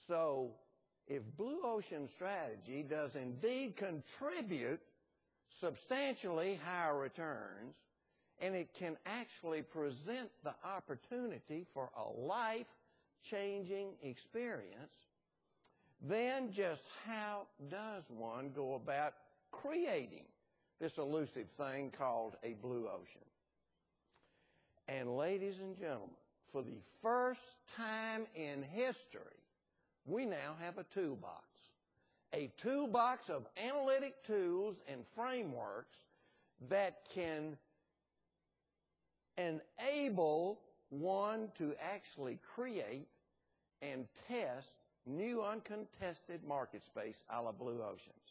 So if Blue Ocean strategy does indeed contribute substantially higher returns, and it can actually present the opportunity for a life-changing experience, then just how does one go about creating this elusive thing called a blue ocean? And ladies and gentlemen, for the first time in history, we now have a toolbox of analytic tools and frameworks that can enable one to actually create and test new uncontested market space a la blue oceans.